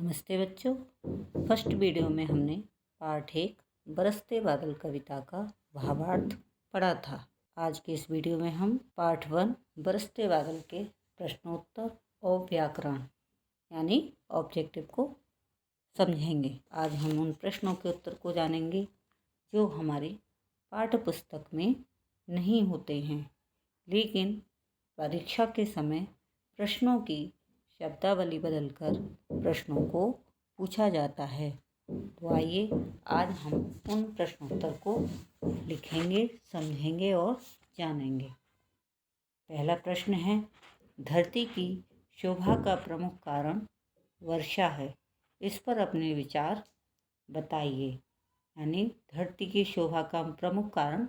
नमस्ते बच्चों। First video में हमने पार्ट 1 बरसते बादल कविता का भावार्थ पढ़ा था। आज के इस वीडियो में हम पार्ट 1 बरसते बादल के प्रश्नोत्तर और व्याकरण यानी ऑब्जेक्टिव को समझेंगे। आज हम उन प्रश्नों के उत्तर को जानेंगे जो हमारी पाठ्य पुस्तक में नहीं होते हैं, लेकिन परीक्षा के समय प्रश्नों की शब्दावली बदलकर प्रश्नों को पूछा जाता है। तो आइए आज हम उन प्रश्नोत्तर को लिखेंगे, समझेंगे और जानेंगे। पहला प्रश्न है, धरती की शोभा का प्रमुख कारण वर्षा है। इस पर अपने विचार बताइए। यानी धरती की शोभा का प्रमुख कारण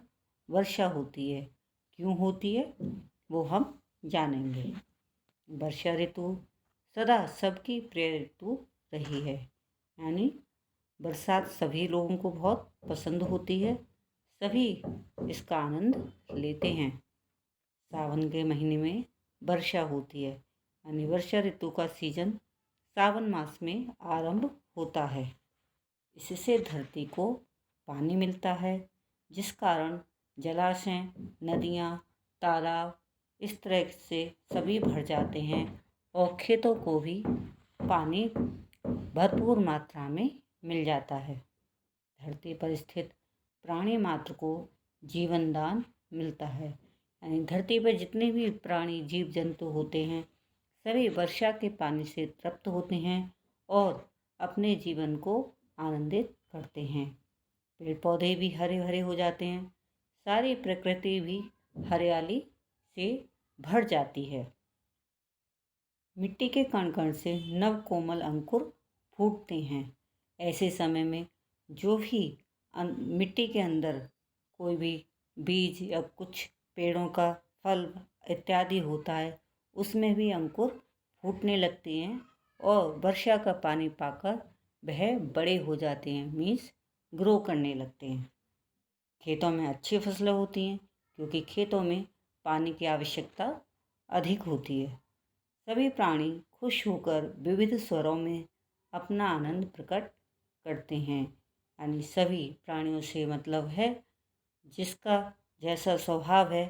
वर्षा होती है। क्यों होती है वो हम जानेंगे। वर्षा ऋतु सदा सबकी प्रिय ऋतु रही है। यानी बरसात सभी लोगों को बहुत पसंद होती है, सभी इसका आनंद लेते हैं। सावन के महीने में वर्षा होती है, यानी वर्षा ऋतु का सीजन सावन मास में आरंभ होता है। इससे धरती को पानी मिलता है, जिस कारण जलाशय, नदियाँ, तालाब इस तरह से सभी भर जाते हैं और खेतों को भी पानी भरपूर मात्रा में मिल जाता है। धरती पर स्थित प्राणी मात्र को जीवन दान मिलता है। यानी धरती पर जितने भी प्राणी जीव जंतु होते हैं सभी वर्षा के पानी से तृप्त होते हैं और अपने जीवन को आनंदित करते हैं। पेड़ पौधे भी हरे भरे हो जाते हैं, सारी प्रकृति भी हरियाली से भर जाती है। मिट्टी के कण कण से नव कोमल अंकुर फूटते हैं। ऐसे समय में जो भी मिट्टी के अंदर कोई भी बीज या कुछ पेड़ों का फल इत्यादि होता है उसमें भी अंकुर फूटने लगते हैं और वर्षा का पानी पाकर वह बड़े हो जाते हैं, मीन्स ग्रो करने लगते हैं। खेतों में अच्छी फसलें होती हैं क्योंकि खेतों में पानी की आवश्यकता अधिक होती है। सभी प्राणी खुश होकर विविध स्वरों में अपना आनंद प्रकट करते हैं। यानी सभी प्राणियों से मतलब है जिसका जैसा स्वभाव है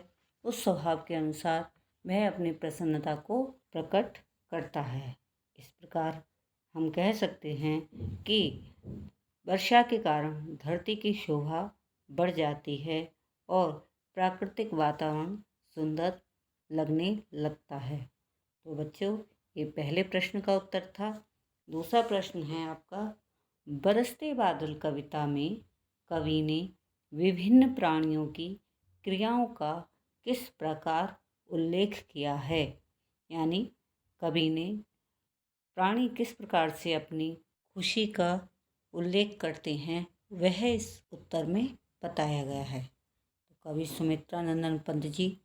उस स्वभाव के अनुसार वह अपनी प्रसन्नता को प्रकट करता है। इस प्रकार हम कह सकते हैं कि वर्षा के कारण धरती की शोभा बढ़ जाती है और प्राकृतिक वातावरण सुंदर लगने लगता है। तो बच्चों ये पहले प्रश्न का उत्तर था। दूसरा प्रश्न है आपका, बरसते बादल कविता में कवि ने विभिन्न प्राणियों की क्रियाओं का किस प्रकार उल्लेख किया है। यानी कवि ने प्राणी किस प्रकार से अपनी खुशी का उल्लेख करते हैं वह इस उत्तर में बताया गया है। तो कवि सुमित्रा नंदन पंत जी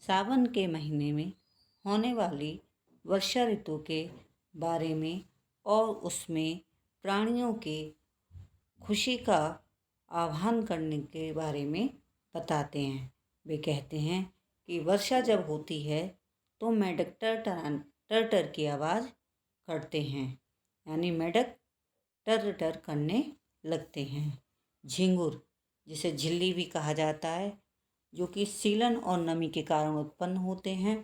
सावन के महीने में होने वाली वर्षा ऋतु के बारे में और उसमें प्राणियों के खुशी का आह्वान करने के बारे में बताते हैं। वे कहते हैं कि वर्षा जब होती है तो मेढक टर की आवाज़ करते हैं। यानी मेढक टर टर करने लगते हैं। झिंगुर, जिसे झिल्ली भी कहा जाता है, जो कि सीलन और नमी के कारण उत्पन्न होते हैं,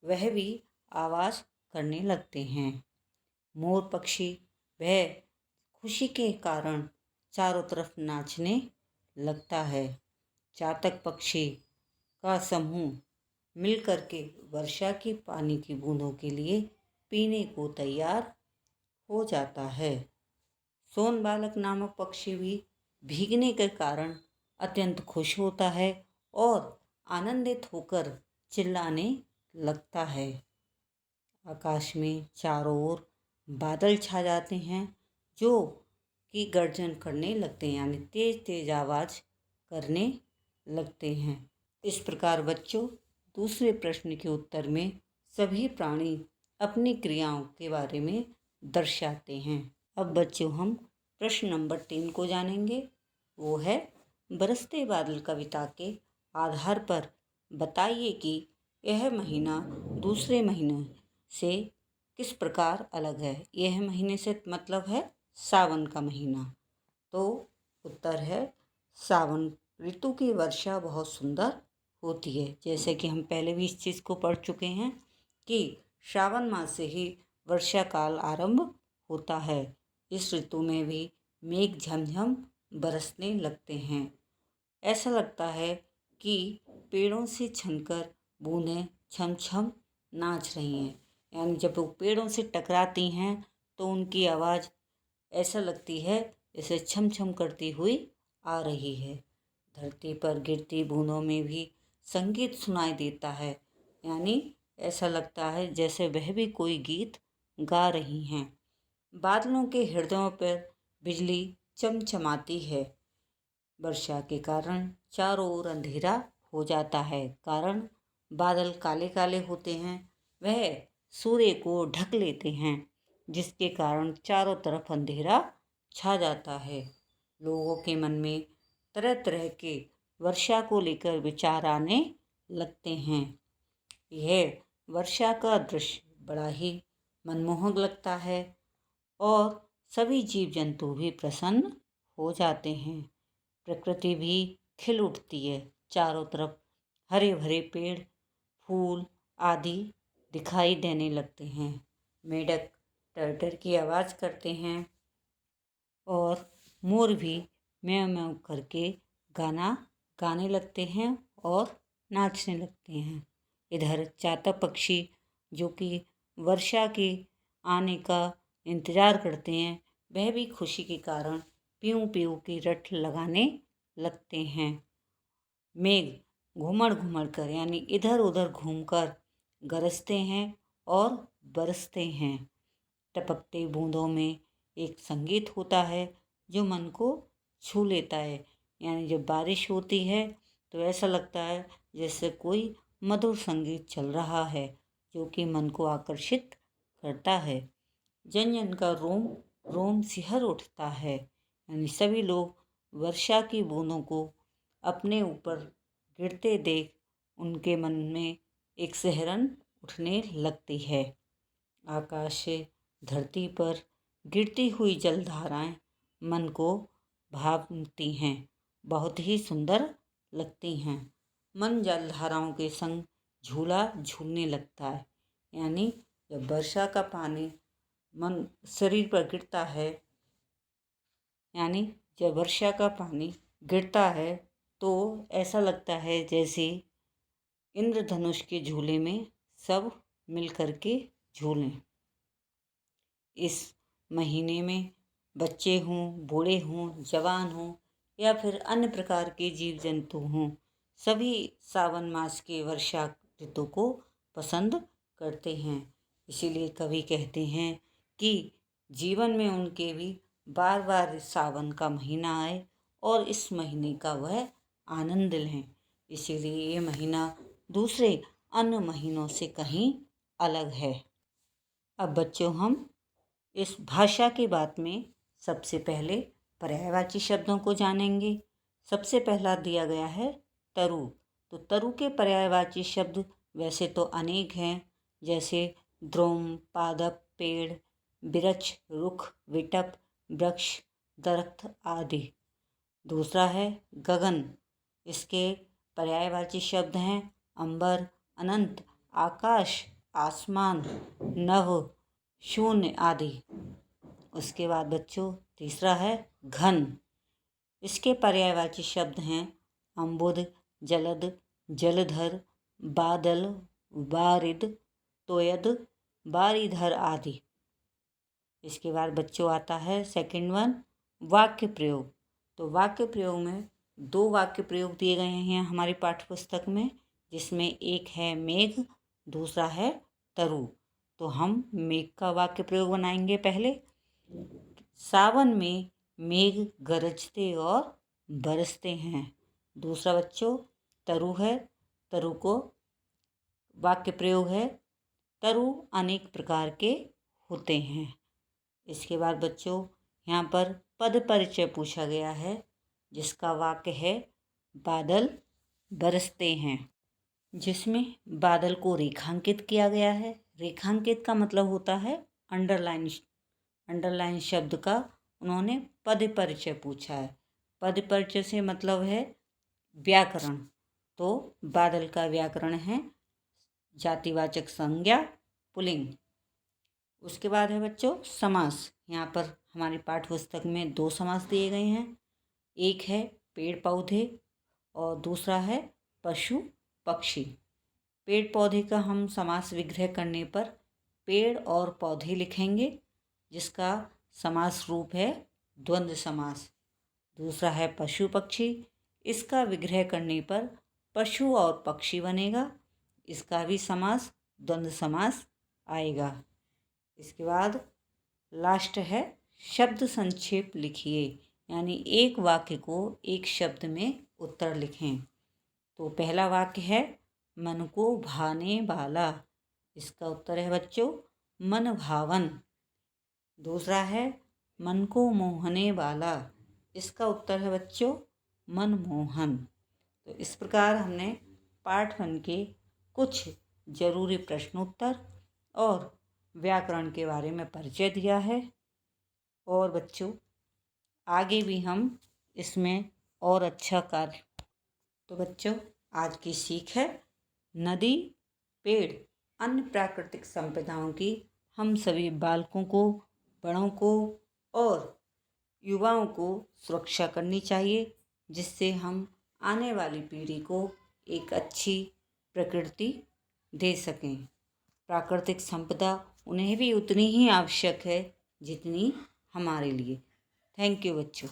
वह भी आवाज़ करने लगते हैं। मोर पक्षी वह खुशी के कारण चारों तरफ नाचने लगता है। चातक पक्षी का समूह मिलकर के वर्षा की पानी की बूंदों के लिए पीने को तैयार हो जाता है। सोन बालक नामक पक्षी भी भीगने के कारण अत्यंत खुश होता है और आनंदित होकर चिल्लाने लगता है। आकाश में चारों ओर बादल छा जाते हैं जो कि गर्जन करने लगते हैं, यानी तेज तेज आवाज़ करने लगते हैं। इस प्रकार बच्चों दूसरे प्रश्न के उत्तर में सभी प्राणी अपनी क्रियाओं के बारे में दर्शाते हैं। अब बच्चों हम प्रश्न नंबर 3 को जानेंगे। वो है, बरसते बादल कविता के आधार पर बताइए कि यह महीना दूसरे महीने से किस प्रकार अलग है? यह महीने से मतलब है सावन का महीना। तो उत्तर है सावन ऋतु की वर्षा बहुत सुंदर होती है। जैसे कि हम पहले भी इस चीज़ को पढ़ चुके हैं कि श्रावण मास से ही वर्षा काल आरंभ होता है। इस ऋतु में भी मेघ झमझम बरसने लगते हैं। ऐसा लगता है कि पेड़ों से छनकर बूंदें छम छम नाच रही हैं। यानी जब वो पेड़ों से टकराती हैं तो उनकी आवाज़ ऐसा लगती है जैसे छम छम करती हुई आ रही है। धरती पर गिरती बूंदों में भी संगीत सुनाई देता है। यानी ऐसा लगता है जैसे वह भी कोई गीत गा रही हैं। बादलों के हृदयों पर बिजली चमचमाती है। वर्षा के कारण चारों ओर अंधेरा हो जाता है। कारण बादल काले काले होते हैं, वह सूर्य को ढक लेते हैं, जिसके कारण चारों तरफ अंधेरा छा जाता है। लोगों के मन में तरह तरह के वर्षा को लेकर विचार आने लगते हैं। यह वर्षा का दृश्य बड़ा ही मनमोहक लगता है और सभी जीव जंतु भी प्रसन्न हो जाते हैं। प्रकृति भी खिल उठती है। चारों तरफ हरे भरे पेड़, फूल आदि दिखाई देने लगते हैं। मेंढक टर्टर की आवाज़ करते हैं और मोर भी म्याऊं म्याऊं करके गाना गाने लगते हैं और नाचने लगते हैं। इधर चातक पक्षी जो कि वर्षा के आने का इंतज़ार करते हैं, वह भी खुशी के कारण पीऊ पीऊ की रट लगाने लगते हैं। मेघ घूमड़ घूमड़ कर यानी इधर उधर घूमकर गरजते हैं और बरसते हैं। टपकते बूंदों में एक संगीत होता है जो मन को छू लेता है। यानी जब बारिश होती है तो ऐसा लगता है जैसे कोई मधुर संगीत चल रहा है जो कि मन को आकर्षित करता है। जन जन का रोम रोम सिहर उठता है। यानी सभी लोग वर्षा की बूंदों को अपने ऊपर गिरते देख उनके मन में एक सिहरन उठने लगती है। आकाश से धरती पर गिरती हुई जलधाराएं मन को भाती हैं, बहुत ही सुंदर लगती हैं। मन जलधाराओं के संग झूला झूलने लगता है। यानी जब वर्षा का पानी मन शरीर पर गिरता है, यानी जब वर्षा का पानी गिरता है तो ऐसा लगता है जैसे इंद्रधनुष के झूले में सब मिल कर के झूलें। इस महीने में बच्चे हों, बूढ़े हों, जवान हों या फिर अन्य प्रकार के जीव जंतु हों, सभी सावन मास के वर्षा ऋतु को पसंद करते हैं। इसीलिए कवि कहते हैं कि जीवन में उनके भी बार बार सावन का महीना आए और इस महीने का वह आनंद लें। इसीलिए ये महीना दूसरे अन्य महीनों से कहीं अलग है। अब बच्चों, हम इस भाषा की बात में सबसे पहले पर्यायवाची शब्दों को जानेंगे। सबसे पहला दिया गया है तरु। तो तरु के पर्यायवाची शब्द वैसे तो अनेक हैं, जैसे द्रोण, पादप, पेड़, वृक्ष, रुख, विटप, वृक्ष, दरख्त आदि। दूसरा है गगन। इसके पर्यायवाची शब्द हैं अंबर, अनंत, आकाश, आसमान, नभ, शून्य आदि। उसके बाद बच्चों तीसरा है घन। इसके पर्यायवाची शब्द हैं अम्बुद, जलद, जलधर, बादल, बारिद, तोयद, बारीधर आदि। इसके बाद बच्चों आता है सेकंड वन वाक्य प्रयोग। तो वाक्य प्रयोग में दो वाक्य प्रयोग दिए गए हैं हमारी पाठ्य पुस्तक में, जिसमें एक है मेघ, दूसरा है तरु। तो हम मेघ का वाक्य प्रयोग बनाएंगे पहले। सावन में मेघ गरजते और बरसते हैं। दूसरा बच्चों तरु है। तरु को वाक्य प्रयोग है तरु अनेक प्रकार के होते हैं। इसके बाद बच्चों यहाँ पर पद परिचय पूछा गया है, जिसका वाक्य है बादल बरसते हैं, जिसमें बादल को रेखांकित किया गया है। रेखांकित का मतलब होता है अंडरलाइन। अंडरलाइन शब्द का उन्होंने पद परिचय पूछा है। पद परिचय से मतलब है व्याकरण। तो बादल का व्याकरण है जातिवाचक संज्ञा पुल्लिंग। उसके बाद है बच्चों समास। यहाँ पर हमारी पाठ्य पुस्तक में 2 समास दिए गए हैं। एक है पेड़ पौधे और दूसरा है पशु पक्षी। पेड़ पौधे का हम समास विग्रह करने पर पेड़ और पौधे लिखेंगे, जिसका समास रूप है द्वंद्व समास। दूसरा है पशु पक्षी, इसका विग्रह करने पर पशु और पक्षी बनेगा, इसका भी समास द्वंद्व समास आएगा। इसके बाद लास्ट है शब्द संक्षेप लिखिए, यानी एक वाक्य को एक शब्द में उत्तर लिखें। तो पहला वाक्य है मन को भाने वाला, इसका उत्तर है बच्चों मन भावन। दूसरा है मन को मोहने वाला, इसका उत्तर है बच्चों मन मोहन। तो इस प्रकार हमने पाठ 1 के कुछ जरूरी प्रश्नोत्तर और व्याकरण के बारे में परिचय दिया है। और बच्चों आगे भी हम इसमें और अच्छा कार्य। तो बच्चों आज की सीख है नदी, पेड़, अन्य प्राकृतिक संपदाओं की हम सभी बालकों को, बड़ों को और युवाओं को सुरक्षा करनी चाहिए, जिससे हम आने वाली पीढ़ी को एक अच्छी प्रकृति दे सकें। प्राकृतिक संपदा उन्हें भी उतनी ही आवश्यक है जितनी हमारे लिए। थैंक यू बच्चों।